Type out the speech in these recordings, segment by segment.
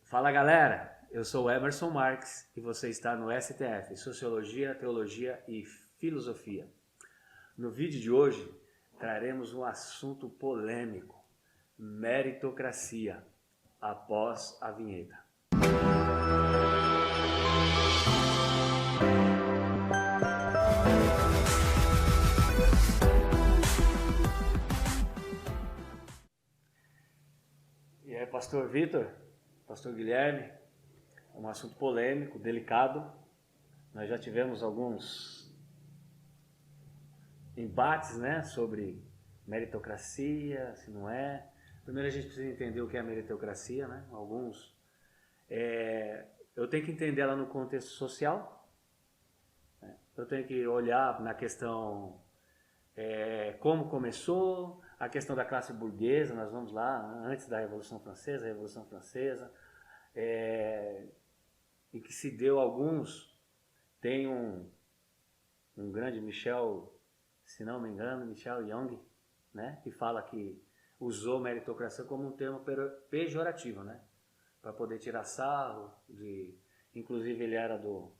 Fala galera, eu sou o Emerson Marques e você está no STF, Sociologia, Teologia e Filosofia. No vídeo de hoje traremos um assunto polêmico, meritocracia, após a vinheta. E aí, Pastor Vitor, Pastor Guilherme, é um assunto polêmico, delicado. Nós já tivemos alguns embates, né, sobre meritocracia, se não é. Primeiro a gente precisa entender o que é meritocracia, né? Eu tenho que entender ela no contexto social, né? Eu tenho que olhar na questão como começou, a questão da classe burguesa, nós vamos lá, antes da Revolução Francesa, em que se deu tem um grande Michel, se não me engano, Michel Young, né, que fala que usou meritocracia como um termo pejorativo, né, para poder tirar sarro, inclusive ele era do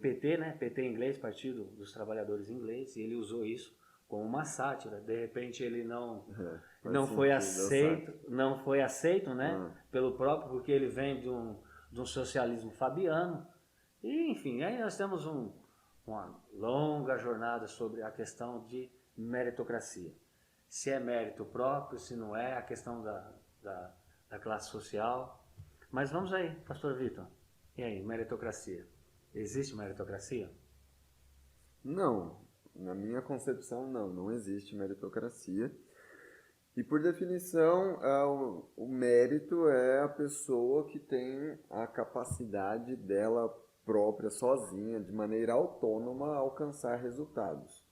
PT, né, PT em inglês, Partido dos Trabalhadores inglês, e ele usou isso como uma sátira. De repente ele não foi aceito, né, pelo próprio, porque ele vem de um socialismo fabiano. E, enfim, aí nós temos uma longa jornada sobre a questão de meritocracia. Se é mérito próprio, se não é, a questão da classe social. Mas vamos aí, Pastor Vitor. E aí, meritocracia? Existe meritocracia? Não, na minha concepção não existe meritocracia. E por definição, o mérito é a pessoa que tem a capacidade dela própria, sozinha, de maneira autônoma, alcançar resultados.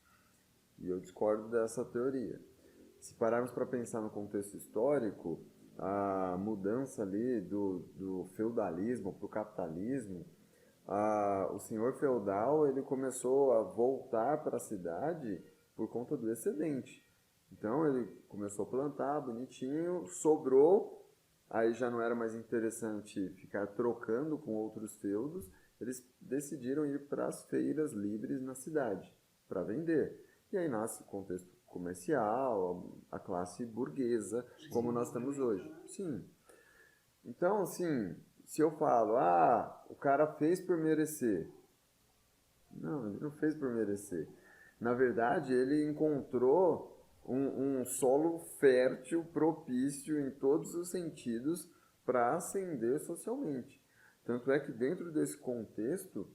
E eu discordo dessa teoria. Se pararmos para pensar no contexto histórico, a mudança ali do feudalismo para o capitalismo, o senhor feudal ele começou a voltar para a cidade por conta do excedente. Então ele começou a plantar bonitinho, sobrou, aí já não era mais interessante ficar trocando com outros feudos, eles decidiram ir para as feiras livres na cidade para vender. E aí nasce o contexto comercial, a classe burguesa, como nós temos hoje. Sim. Então, assim, se eu falo, o cara fez por merecer. Não, ele não fez por merecer. Na verdade, ele encontrou um solo fértil, propício em todos os sentidos para ascender socialmente. Tanto é que dentro desse contexto,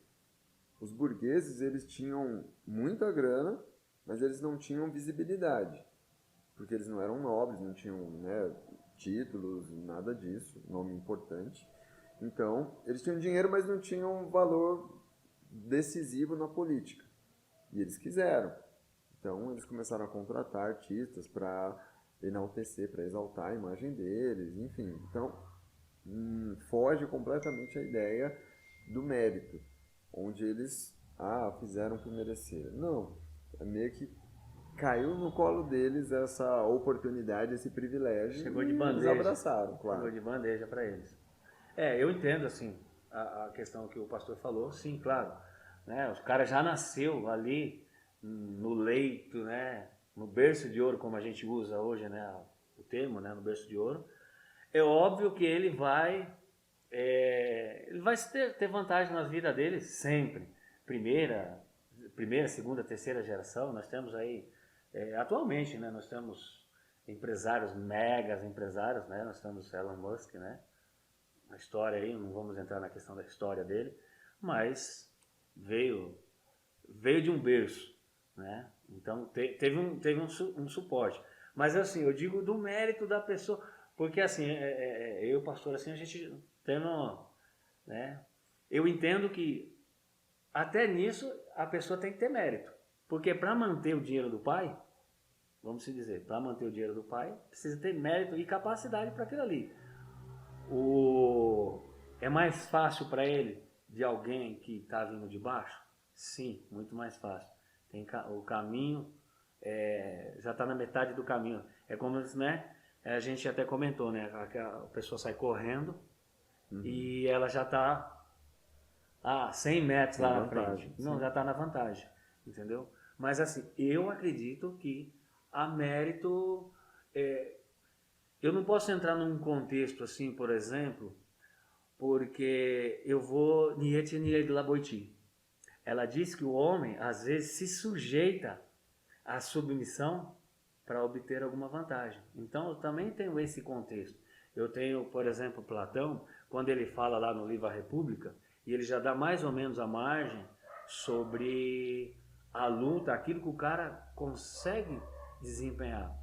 os burgueses eles tinham muita grana, mas eles não tinham visibilidade, porque eles não eram nobres, não tinham, né, títulos, nada disso, nome importante. Então, eles tinham dinheiro, mas não tinham valor decisivo na política. E eles quiseram. Então, eles começaram a contratar artistas para enaltecer, para exaltar a imagem deles, enfim. Então, foge completamente a ideia do mérito, onde eles fizeram por merecer. Não, é meio que caiu no colo deles essa oportunidade, esse privilégio. Chegou de e bandeja. Eles abraçaram, claro. Chegou de bandeja para eles. Eu entendo assim a questão que o pastor falou, sim, claro, né? O cara já nasceu ali no leito, né? No berço de ouro, como a gente usa hoje, né? O termo, né? No berço de ouro. É óbvio que ele vai ter vantagem na vida dele sempre. Primeira, segunda, terceira geração, nós temos aí, atualmente, né? Nós temos empresários, megas empresários, né? Nós temos Elon Musk, né? A história aí, não vamos entrar na questão da história dele, mas veio de um berço, né? Então teve um suporte. Mas assim, eu digo do mérito da pessoa, porque assim, eu, pastor, assim, a gente tendo, né? Eu entendo que até nisso a pessoa tem que ter mérito, porque para manter o dinheiro do pai, vamos se dizer, para manter o dinheiro do pai, precisa ter mérito e capacidade para aquilo ali. É mais fácil para ele de alguém que está vindo de baixo? Sim, muito mais fácil. O caminho já está na metade do caminho. É como, né? A gente até comentou, né? A pessoa sai correndo, e ela já está a 100 metros lá na frente. Sim. Não, já está na vantagem, entendeu? Mas assim, eu acredito que há mérito... eu não posso entrar num contexto assim, por exemplo, porque eu vou Nietzsche de la Boétie. Ela diz que o homem, às vezes, se sujeita à submissão para obter alguma vantagem. Então, eu também tenho esse contexto. Eu tenho, por exemplo, Platão, quando ele fala lá no livro A República, e ele já dá mais ou menos a margem sobre a luta, aquilo que o cara consegue desempenhar.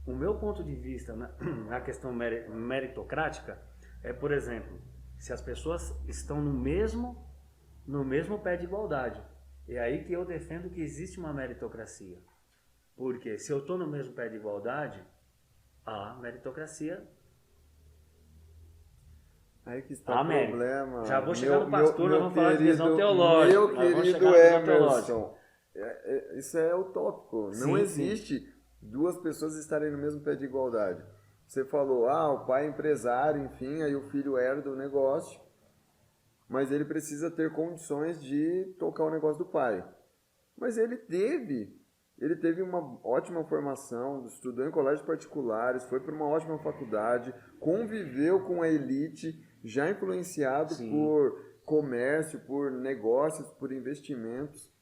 O meu ponto de vista na questão meritocrática é, por exemplo, se as pessoas estão no mesmo pé de igualdade. É aí que eu defendo que existe uma meritocracia. Porque se eu estou no mesmo pé de igualdade, a meritocracia... Aí que está o problema. Já vou chegar no pastor, nós vamos falar de visão teológica. Meu querido Emerson, isso é utópico. Não existe duas pessoas estarem no mesmo pé de igualdade. Você falou, o pai é empresário, enfim, aí o filho herda o negócio, mas ele precisa ter condições de tocar o negócio do pai. Mas ele teve uma ótima formação, estudou em colégios particulares, foi para uma ótima faculdade, conviveu com a elite, já influenciado por comércio, por negócios, por investimentos.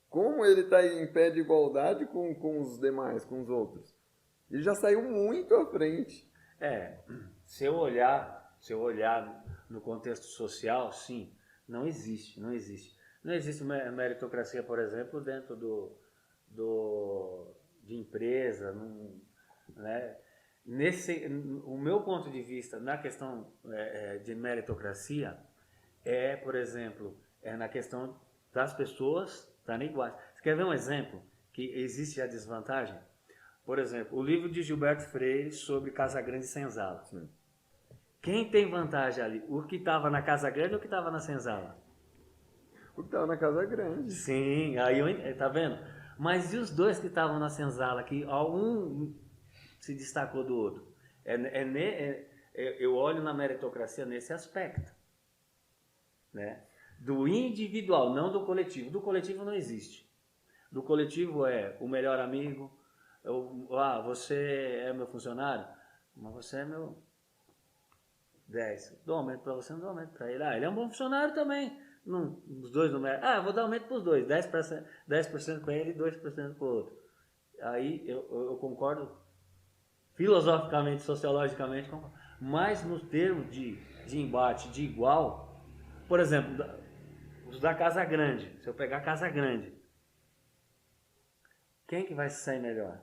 Como ele está em pé de igualdade com os demais, com os outros? Ele já saiu muito à frente. Se eu olhar no contexto social, sim, não existe. Não existe meritocracia, por exemplo, dentro de empresa, né? O meu ponto de vista na questão de meritocracia por exemplo, na questão das pessoas estarem iguais. Você quer ver um exemplo que existe a desvantagem? Por exemplo, o livro de Gilberto Freire sobre Casa Grande e Senzala. Sim. Quem tem vantagem ali? O que estava na Casa Grande ou o que estava na Senzala? O que estava na Casa Grande. Sim, aí tá vendo? Mas e os dois que estavam na Senzala, que um se destacou do outro? Eu olho na meritocracia nesse aspecto, né? Do individual, não do coletivo. Do coletivo não existe. Do coletivo é o melhor amigo. Você é meu funcionário, mas você é meu 10. Dou aumento para você, não dou aumento para ele. Ele é um bom funcionário também. Os dois não merecem. Eu vou dar aumento para os dois. 10% para ele e 2% para o outro. Aí eu concordo filosoficamente, sociologicamente, mas no termo de embate de igual, por exemplo, os da Casa Grande. Se eu pegar a Casa Grande, quem que vai se sair melhor?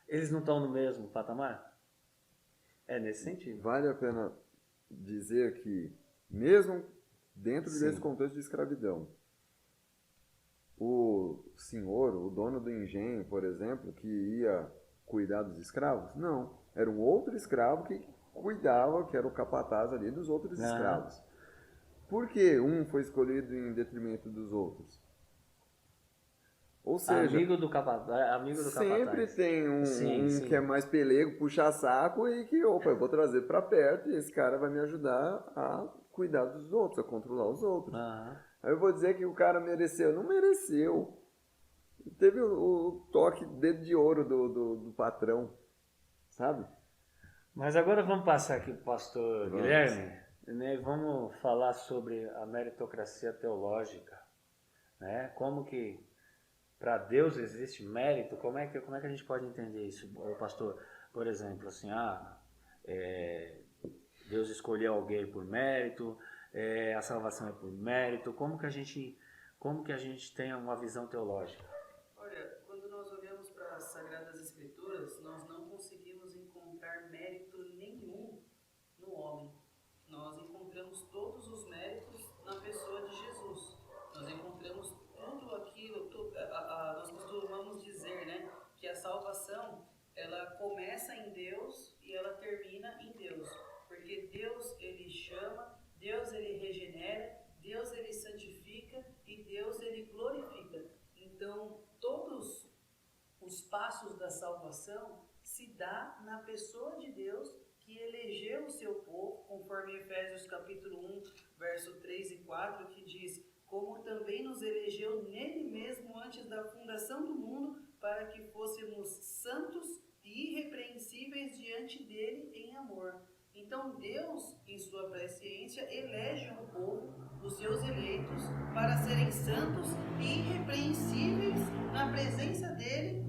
Eles não estão no mesmo patamar? É nesse sentido. Vale a pena dizer que, mesmo dentro desse contexto de escravidão, o senhor, o dono do engenho, por exemplo, que ia cuidar dos escravos, não. Era um outro escravo que cuidava, que era o capataz ali dos outros escravos. Por que um foi escolhido em detrimento dos outros? Ou seja, amigo do capataz. Sempre tem um que é mais pelego, puxa saco e que, eu vou trazer para perto e esse cara vai me ajudar a cuidar dos outros, a controlar os outros. Aí eu vou dizer que o cara mereceu. Não mereceu. Teve o toque dedo de ouro do patrão, sabe? Mas agora vamos passar aqui para o pastor Guilherme, né? Vamos falar sobre a meritocracia teológica, né? Como que para Deus existe mérito? Como é que a gente pode entender isso, pastor? Por exemplo, assim, Deus escolheu alguém por mérito, a salvação é por mérito. Como que a gente tem uma visão teológica? Olha, quando nós olhamos para as Sagradas Escrituras, nós não conseguimos encontrar mérito nenhum no homem. Nós encontramos todos os méritos na pessoa de Jesus. Nós encontramos tudo aquilo, nós costumamos dizer, né, que a salvação, ela começa em Deus e ela termina em Deus. Porque Deus, ele chama, Deus, ele regenera, Deus, ele santifica e Deus, ele glorifica. Então, todos os passos da salvação se dá na pessoa de Deus que elegeu o seu povo conforme conforme Efésios capítulo 1, verso 3 e 4, que diz: como também nos elegeu nele mesmo antes da fundação do mundo, para que fôssemos santos e irrepreensíveis diante dele em amor. Então Deus, em sua presciência, elege um povo, os seus eleitos, para serem santos e irrepreensíveis na presença dele,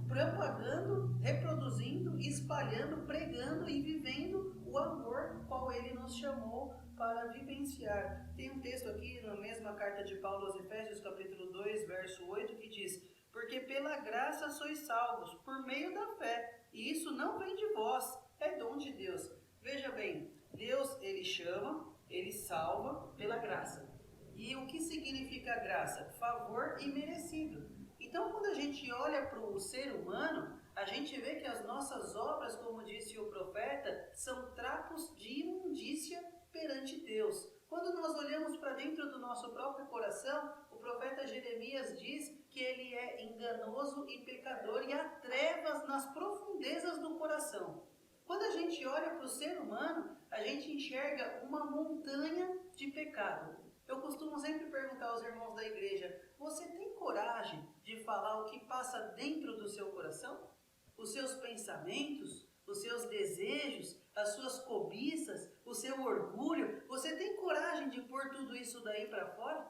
propagando, reproduzindo, espalhando, pregando e vivendo o amor qual ele nos chamou para vivenciar. Tem um texto aqui na mesma carta de Paulo aos Efésios, capítulo 2, verso 8, que diz: porque pela graça sois salvos, por meio da fé, e isso não vem de vós, é dom de Deus. Veja bem, Deus, ele chama, ele salva pela graça. E o que significa graça? Favor imerecido. Então, quando a gente olha para o ser humano, a gente vê que as nossas obras, como disse o profeta, são trapos de imundícia perante Deus. Quando nós olhamos para dentro do nosso próprio coração, o profeta Jeremias diz que ele é enganoso e pecador e há trevas nas profundezas do coração. Quando a gente olha para o ser humano, a gente enxerga uma montanha de pecado. Eu costumo sempre perguntar aos irmãos da igreja: você tem coragem de falar o que passa dentro do seu coração? Os seus pensamentos, os seus desejos, as suas cobiças, o seu orgulho? Você tem coragem de pôr tudo isso daí para fora?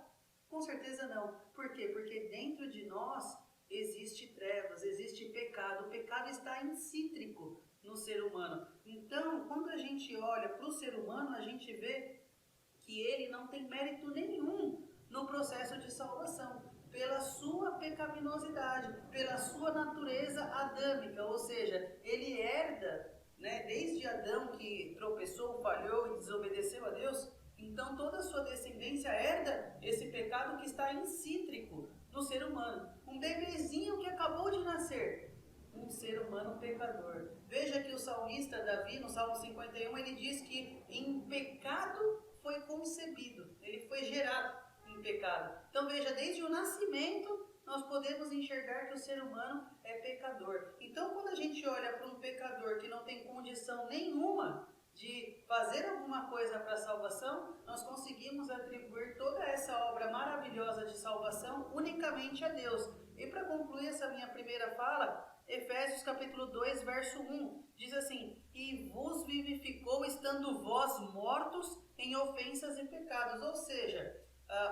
Com certeza não. Por quê? Porque dentro de nós existe trevas, existe pecado. O pecado está incítrico no ser humano. Então, quando a gente olha para o ser humano, a gente vê que ele não tem mérito nenhum no processo de salvação, pela sua pecaminosidade, pela sua natureza adâmica, ou seja, ele herda, desde Adão que tropeçou, falhou e desobedeceu a Deus, então toda a sua descendência herda esse pecado que está incítrico no ser humano. Um bebezinho que acabou de nascer, um ser humano pecador. Veja que o salmista Davi, no Salmo 51, ele diz que em pecado foi concebido, ele foi gerado em pecado. Então veja, desde o nascimento nós podemos enxergar que o ser humano é pecador. Então quando a gente olha para um pecador que não tem condição nenhuma de fazer alguma coisa para a salvação, nós conseguimos atribuir toda essa obra maravilhosa de salvação unicamente a Deus. E para concluir essa minha primeira fala, Efésios capítulo 2, verso 1, diz assim: e vos vivificou estando vós mortos em ofensas e pecados. Ou seja,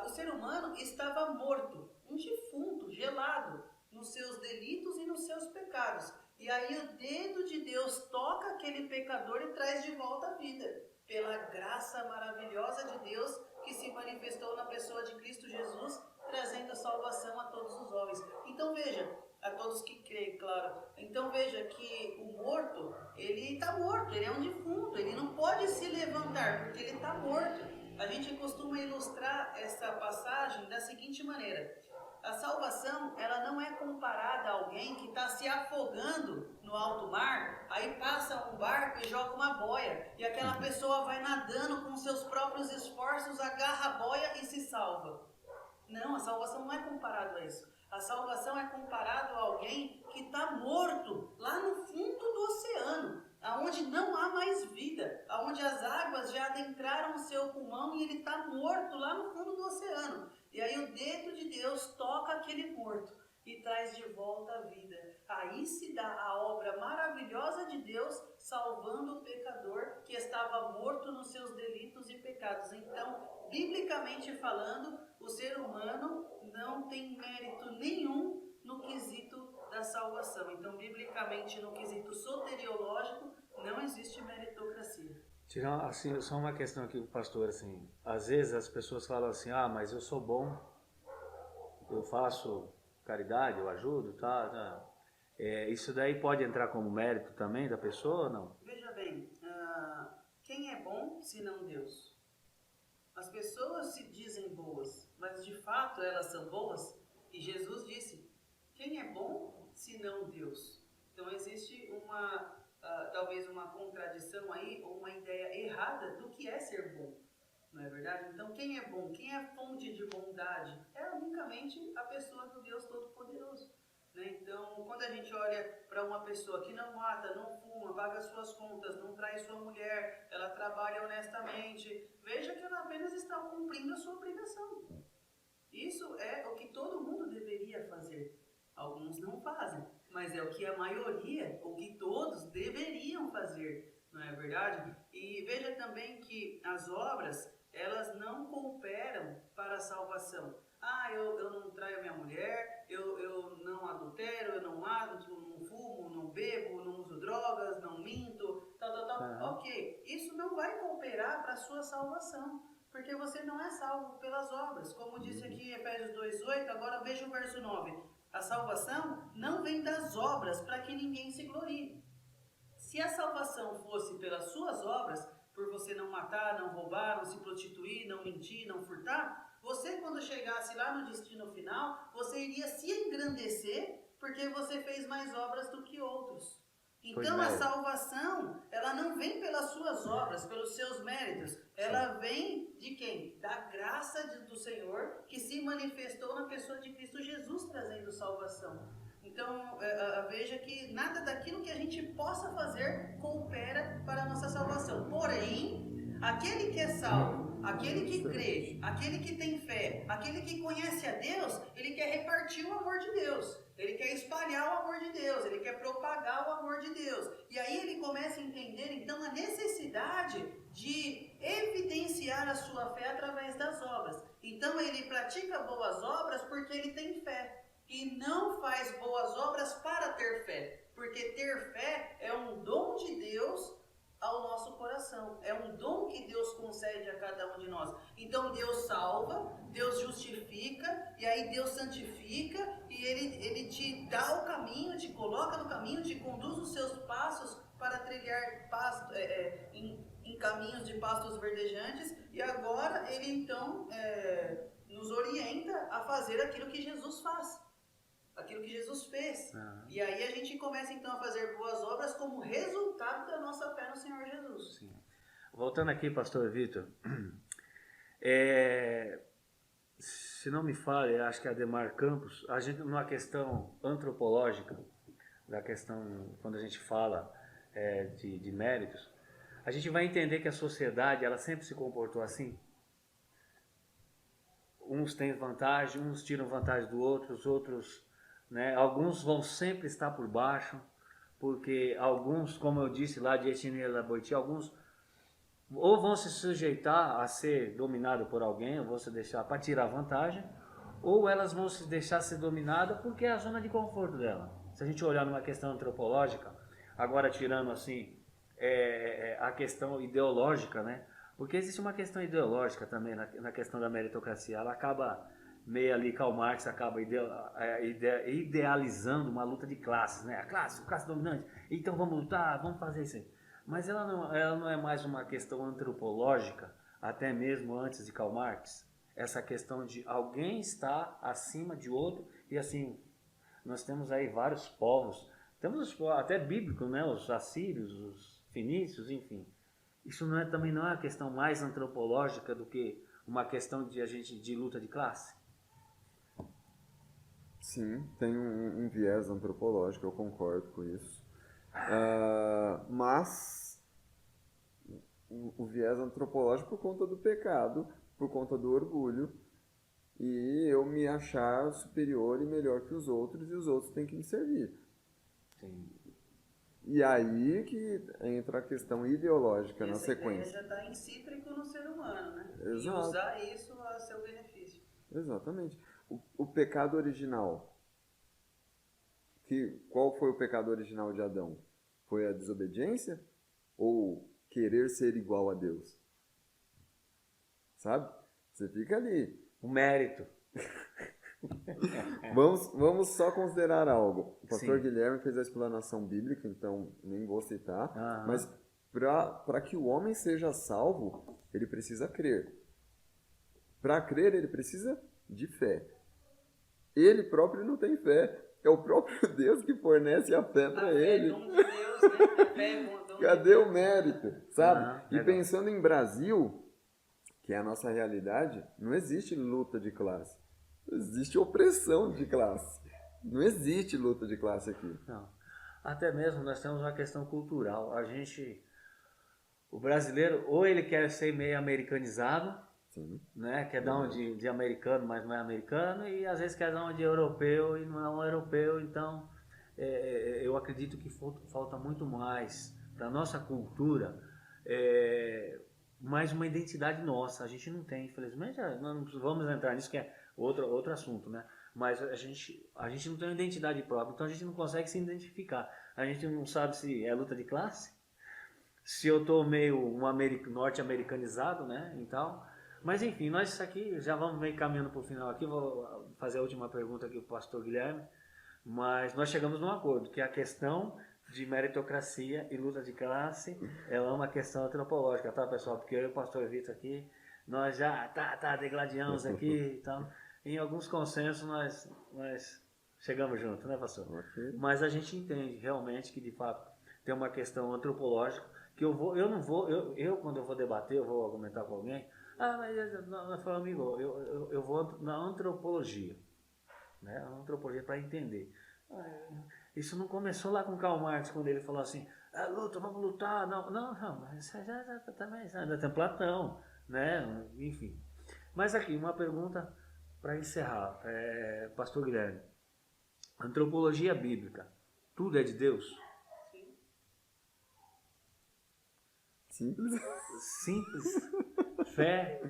o ser humano estava morto, um defunto, gelado, nos seus delitos e nos seus pecados. E aí o dedo de Deus toca aquele pecador e traz de volta a vida, pela graça maravilhosa de Deus que se manifestou na pessoa de Cristo Jesus, trazendo salvação a todos os homens. Então veja, a todos que creem, claro. Então veja que o morto, ele está morto, ele é um defunto, ele não pode se levantar, porque ele está morto. A gente costuma ilustrar essa passagem da seguinte maneira: a salvação, ela não é comparada a alguém que está se afogando no alto mar, aí passa um barco e joga uma boia, e aquela pessoa vai nadando com seus próprios esforços, agarra a boia e se salva. Não, a salvação não é comparada a isso. A salvação é comparada a alguém que está morto lá no fundo do oceano, aonde não há mais vida, aonde as águas já adentraram o seu pulmão e ele está morto lá no fundo do oceano. E aí o dedo de Deus toca aquele morto e traz de volta a vida. Aí se dá a obra maravilhosa de Deus, salvando o pecador que estava morto nos seus delitos e pecados. Então, biblicamente falando, o ser humano não tem mérito nenhum no quesito da salvação. Então, biblicamente, no quesito soteriológico, não existe meritocracia. Tirar, assim, só uma questão aqui, pastor, assim, às vezes as pessoas falam assim: ah, mas eu sou bom, eu faço caridade, eu ajudo, tá. Isso daí pode entrar como mérito também da pessoa ou não? Veja bem, quem é bom se não Deus? As pessoas se dizem boas, mas de fato elas são boas? E Jesus disse: quem é bom se não Deus? Então existe talvez uma contradição aí, ou uma ideia errada do que é ser bom, não é verdade? Então quem é bom, quem é fonte de bondade, é unicamente a pessoa do Deus Todo-Poderoso. né? Então, quando a gente olha para uma pessoa que não mata, não fuma, paga suas contas, não trai sua mulher, ela trabalha honestamente, veja que ela apenas está cumprindo a sua obrigação. Isso é o que todo mundo deveria fazer. Alguns não fazem, mas é o que a maioria, o que todos deveriam fazer, não é verdade? E veja também que as obras, elas não cooperam para a salvação. Ah, eu não traio minha mulher, eu não adultero, eu não mato, não fumo, não bebo, não uso drogas, não minto, tal. Ok, isso não vai cooperar para a sua salvação. Porque você não é salvo pelas obras. Como disse aqui Efésios 2:8, agora veja o verso 9. A salvação não vem das obras para que ninguém se glorie. Se a salvação fosse pelas suas obras, por você não matar, não roubar, não se prostituir, não mentir, não furtar, você quando chegasse lá no destino final, você iria se engrandecer porque você fez mais obras do que outros. Então a salvação, ela não vem pelas suas obras, pelos seus méritos. Ela vem de quem? Da graça do Senhor, que se manifestou na pessoa de Cristo Jesus, trazendo salvação. Então veja que nada daquilo que a gente possa fazer coopera para a nossa salvação. Porém, aquele que é salvo, aquele que crê, aquele que tem fé, aquele que conhece a Deus, ele quer repartir o amor de Deus. Ele quer espalhar o amor de Deus, ele quer propagar o amor de Deus. E aí ele começa a entender, então, a necessidade de evidenciar a sua fé através das obras. Então ele pratica boas obras porque ele tem fé. E não faz boas obras para ter fé. Porque ter fé é um dom de Deus ao nosso coração. É um dom que Deus concede a cada um de nós. Então Deus salva, Deus justifica, e aí Deus santifica, e Ele te dá o caminho, te coloca no caminho, te conduz os seus passos para trilhar em caminhos de pastos verdejantes, e agora Ele então nos orienta a fazer aquilo que Jesus faz. Aquilo que Jesus fez. E aí a gente começa então a fazer boas obras como resultado da nossa fé no Senhor Jesus. Sim. Voltando aqui, pastor Vitor, se não me falha, acho que é Ademar Campos, a gente numa questão antropológica, da questão, quando a gente fala de méritos, a gente vai entender que a sociedade, ela sempre se comportou assim. Uns têm vantagem, uns tiram vantagem do outro, os outros... Né? Alguns vão sempre estar por baixo, porque alguns, como eu disse lá de Etienne Laboiti, alguns ou vão se sujeitar a ser dominado por alguém, ou vão se deixar para tirar vantagem, ou elas vão se deixar ser dominadas porque é a zona de conforto dela. Se a gente olhar numa questão antropológica, agora tirando assim a questão ideológica, né? Porque existe uma questão ideológica também na questão da meritocracia, ela acaba... meio ali, Karl Marx acaba idealizando uma luta de classes, né? A classe dominante, então vamos lutar, vamos fazer isso aí. Mas ela não é mais uma questão antropológica, até mesmo antes de Karl Marx, essa questão de alguém estar acima de outro, e assim, nós temos aí vários povos, temos até bíblico, né? Os assírios, os fenícios, enfim. Isso também não é uma questão mais antropológica do que uma questão de luta de classe? Sim, tem um viés antropológico, eu concordo com isso. Mas o viés antropológico por conta do pecado, por conta do orgulho, e eu me achar superior e melhor que os outros, e os outros têm que me servir. Sim. E aí que entra a questão ideológica na sequência. Essa ideia já está incítrico no ser humano, né? Exato. E usar isso a seu benefício. Exatamente. O pecado original. Qual foi o pecado original de Adão? Foi a desobediência? Ou querer ser igual a Deus? Sabe? Você fica ali. O mérito. Vamos só considerar algo. O pastor Guilherme fez a explanação bíblica, então nem vou citar. Mas para que o homem seja salvo, ele precisa crer. Para crer, ele precisa de fé. Ele próprio não tem fé. É o próprio Deus que fornece a fé para ele. É dom de Deus, né? A fé é dom de Deus. Cadê o mérito? Sabe? E pensando em Brasil, que é a nossa realidade, não existe luta de classe. Existe opressão de classe. Não existe luta de classe aqui. Não. Até mesmo nós temos uma questão cultural. O brasileiro, ou ele quer ser meio americanizado, Sim. né? Quer dar um de americano, mas não é americano, e às vezes quer dar um de europeu e não é um europeu. Então, eu acredito que falta muito mais para a nossa cultura, mais uma identidade nossa. A gente não tem, infelizmente, não vamos entrar nisso, que é outro assunto, né? Mas a gente não tem uma identidade própria, então a gente não consegue se identificar. A gente não sabe se é luta de classe, se eu estou meio norte-americanizado, né? Então, mas enfim, nós aqui já vamos meio caminhando para o final aqui. Vou fazer a última pergunta aqui para o pastor Guilherme. Mas nós chegamos num acordo que a questão de meritocracia e luta de classe ela é uma questão antropológica, tá, pessoal? Porque eu e o pastor Vitor aqui, nós já degladiamos aqui e tal. Em alguns consensos nós chegamos juntos, né, pastor? Okay. Mas a gente entende realmente que, de fato, tem uma questão antropológica que eu quando eu vou debater, eu vou argumentar com alguém, mas não foi amigo, eu vou na antropologia, né? A antropologia para entender. Isso não começou lá com Karl Marx, quando ele falou assim, luta, vamos lutar, não, mas já também, ainda tem Platão, né? Enfim. Mas aqui, uma pergunta para encerrar, pastor Guilherme, antropologia bíblica, tudo é de Deus? Simples. Simples. Fé,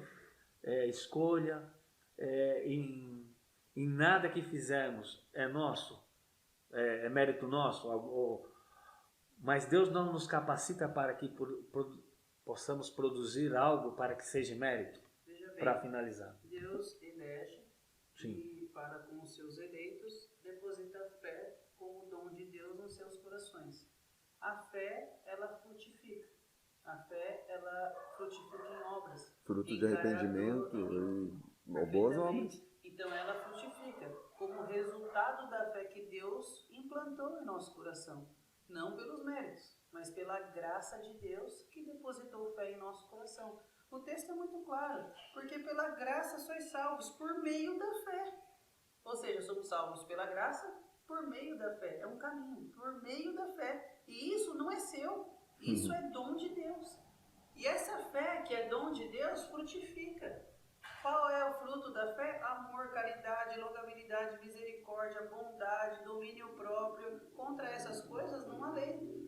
escolha, em nada que fizermos é nosso, é mérito nosso, mas Deus não nos capacita para que possamos produzir algo para que seja mérito. Para finalizar. Deus elege. Sim. E para com os seus eleitos deposita fé como dom de Deus nos seus corações. A fé, ela frutifica. A fé, ela frutifica em obras. Fruto de arrependimento e boas obras. Então ela frutifica como resultado da fé que Deus implantou em nosso coração. Não pelos méritos, mas pela graça de Deus que depositou fé em nosso coração. O texto é muito claro, porque pela graça sois salvos por meio da fé. Ou seja, somos salvos pela graça por meio da fé. É um caminho, por meio da fé. E isso não é seu, isso é dom de Deus. E essa fé que é dom de Deus frutifica. Qual é o fruto da fé? Amor, caridade, longanimidade, misericórdia, bondade, domínio próprio. Contra essas coisas não há lei.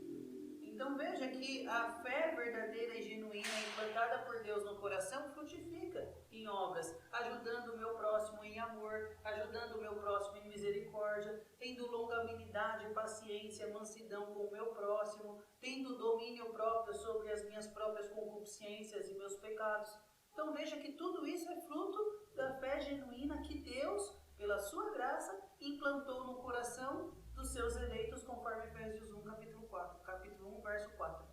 Então veja que a fé verdadeira e genuína implantada por Deus no coração frutifica em obras, ajudando o meu próximo em amor, ajudando o meu próximo em misericórdia, tendo longanimidade, paciência, mansidão com o meu próximo, tendo domínio próprio sobre as minhas próprias concupiscências e meus pecados. Então veja que tudo isso é fruto da fé genuína que Deus, pela sua graça, implantou no coração dos seus eleitos, conforme Efésios 1, capítulo 1, verso 4.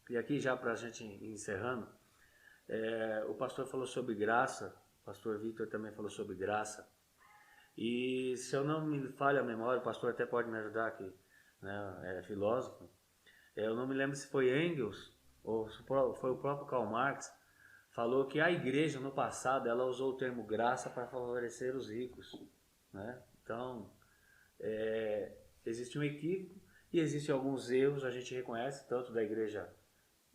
E aqui já para a gente ir encerrando, o pastor falou sobre graça, o pastor Vitor também falou sobre graça, e se eu não me falha a memória, o pastor até pode me ajudar aqui, né, é filósofo, eu não me lembro se foi Engels ou se foi o próprio Karl Marx, falou que a igreja no passado ela usou o termo graça para favorecer os ricos, né? Então existe um equívoco e existem alguns erros, a gente reconhece, tanto da igreja,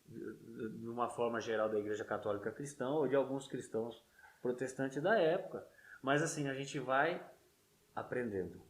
de uma forma geral da igreja católica cristã ou de alguns cristãos protestantes da época, mas assim a gente vai aprendendo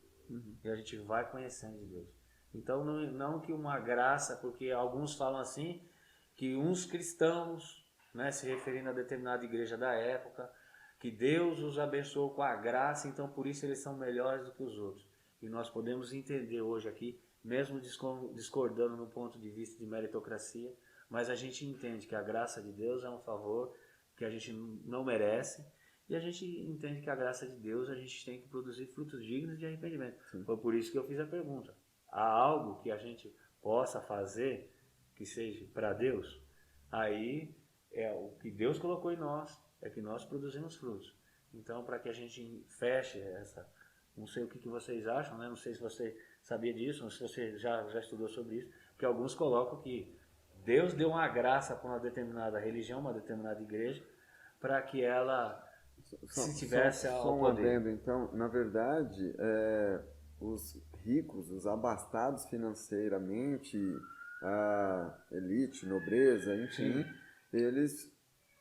e a gente vai conhecendo de Deus. Então não que uma graça, porque alguns falam assim que uns cristãos, né, se referindo a determinada igreja da época, que Deus os abençoou com a graça, então por isso eles são melhores do que os outros. E nós podemos entender hoje aqui, mesmo discordando no ponto de vista de meritocracia, mas a gente entende que a graça de Deus é um favor que a gente não merece, e a gente entende que a graça de Deus a gente tem que produzir frutos dignos de arrependimento. Sim. Foi por isso que eu fiz a pergunta. Há algo que a gente possa fazer que seja para Deus? Aí é o que Deus colocou em nós, é que nós produzimos frutos. Então, para que a gente feche essa... Não sei o que vocês acham, né? Não sei se você sabia disso, não sei se você já estudou sobre isso, porque alguns colocam que Deus deu uma graça para uma determinada religião, uma determinada igreja, para que ela se tivesse só ao um poder. adendo, então, na verdade, os ricos, os abastados financeiramente, a elite, nobreza, enfim, eles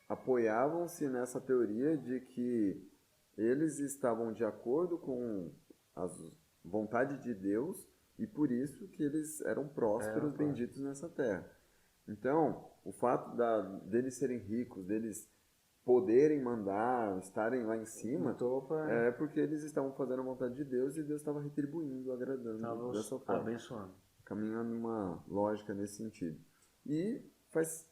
apoiavam-se nessa teoria de que eles estavam de acordo com a vontade de Deus e por isso que eles eram prósperos, benditos nessa terra. Então, o fato deles serem ricos, deles poderem mandar, estarem lá em cima, é porque eles estavam fazendo a vontade de Deus e Deus estava retribuindo, agradando dessa forma. Abençoando. Caminhando numa lógica nesse sentido. E faz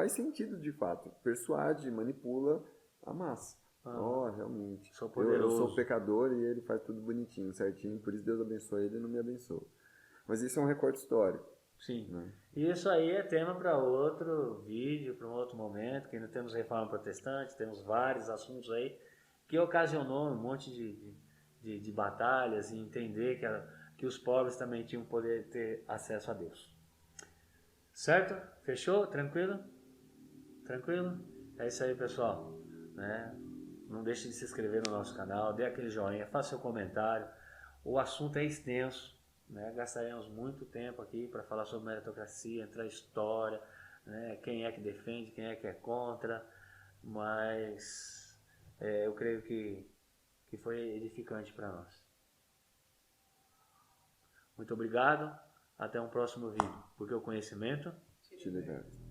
sentido, de fato. Persuade, manipula a massa. Realmente. Sou poderoso. Eu sou pecador e ele faz tudo bonitinho, certinho. Por isso Deus abençoa ele e não me abençoa. Mas isso é um recorte histórico. Sim. Né? Isso aí é tema para outro vídeo, para um outro momento, que ainda temos Reforma Protestante, temos vários assuntos aí, que ocasionou um monte de batalhas e entender que os pobres também tinham poder ter acesso a Deus. Certo? Fechou? Tranquilo? Tranquilo? É isso aí, pessoal. Né? Não deixe de se inscrever no nosso canal, dê aquele joinha, faça seu comentário. O assunto é extenso. Né? Gastaremos muito tempo aqui para falar sobre meritocracia, entrar em história, né? Quem é que defende, quem é que é contra, mas eu creio que foi edificante para nós. Muito obrigado, até um próximo vídeo, porque o conhecimento te liberta.